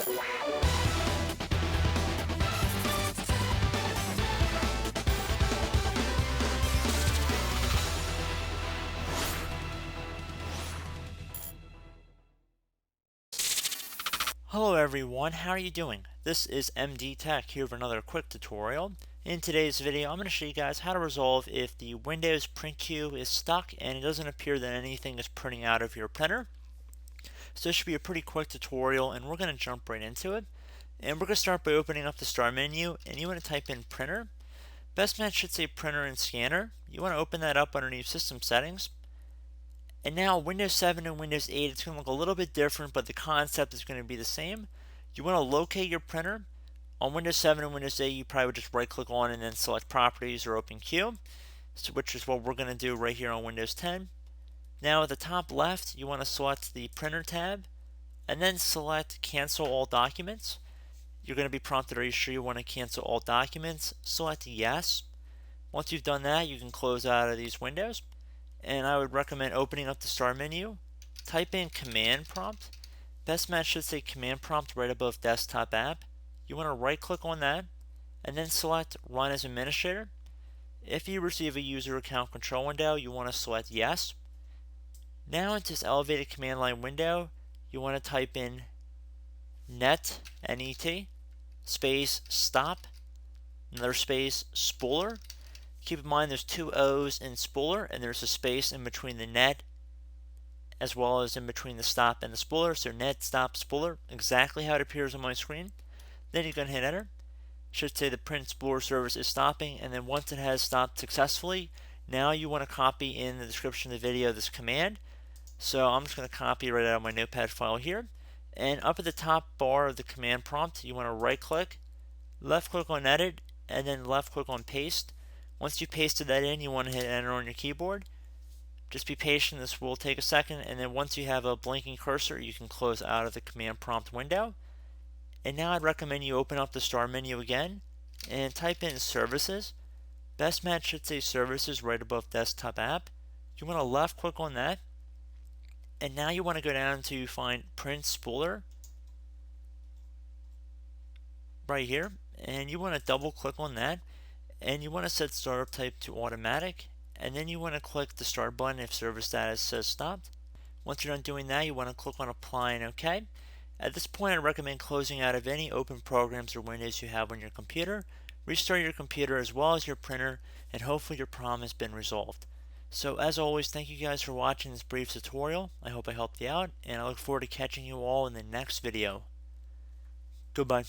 Hello everyone, how are you doing? This is MD Tech here with another quick tutorial. In today's video, I'm going to show you guys how to resolve if the Windows print queue is stuck and it doesn't appear that anything is printing out of your printer. So this should be a pretty quick tutorial and we're going to jump right into it. And we're going to start by opening up the start menu and you want to type in printer. Best match should say printer and scanner. You want to open that up underneath system settings. And now Windows 7 and Windows 8, it's going to look a little bit different, but the concept is going to be the same. You want to locate your printer. On Windows 7 and Windows 8, you probably would just right click on and then select Properties or Open Queue, which is what we're going to do right here on Windows 10. Now at the top left, you want to select the Printer tab and then select Cancel All Documents. You're going to be prompted, are you sure you want to cancel all documents? Select Yes. Once you've done that, you can close out of these windows. And I would recommend opening up the start menu, type in command prompt. Best match should say command prompt right above desktop app. You want to right click on that and then select run as administrator. If you receive a user account control window, you want to select yes. Now into this elevated command line window, you want to type in net, N-E-T, space stop, another space spooler. Keep in mind there's two O's in spooler and there's a space in between the net as well as in between the stop and the spooler. So net, stop, spooler, exactly how it appears on my screen. Then you can hit enter. It should say the print spooler service is stopping, and then once it has stopped successfully, now you want to copy in the description of the video this command. So I'm just going to copy right out of my notepad file here. And up at the top bar of the command prompt, you want to right click, left click on edit, and then left click on paste. Once you pasted that in, you want to hit enter on your keyboard. Just be patient, this will take a second, and then once you have a blinking cursor, you can close out of the command prompt window. And now I'd recommend you open up the start menu again and type in services. Best match should say services right above desktop app. You want to left click on that, and now you want to go down to find print spooler right here, and you want to double click on that. And you want to set startup type to automatic, and then you want to click the start button if service status says stopped. Once you're done doing that, you want to click on apply and OK. At this point, I recommend closing out of any open programs or windows you have on your computer. Restart your computer as well as your printer, and hopefully your problem has been resolved. So as always, thank you guys for watching this brief tutorial. I hope I helped you out, and I look forward to catching you all in the next video. Goodbye.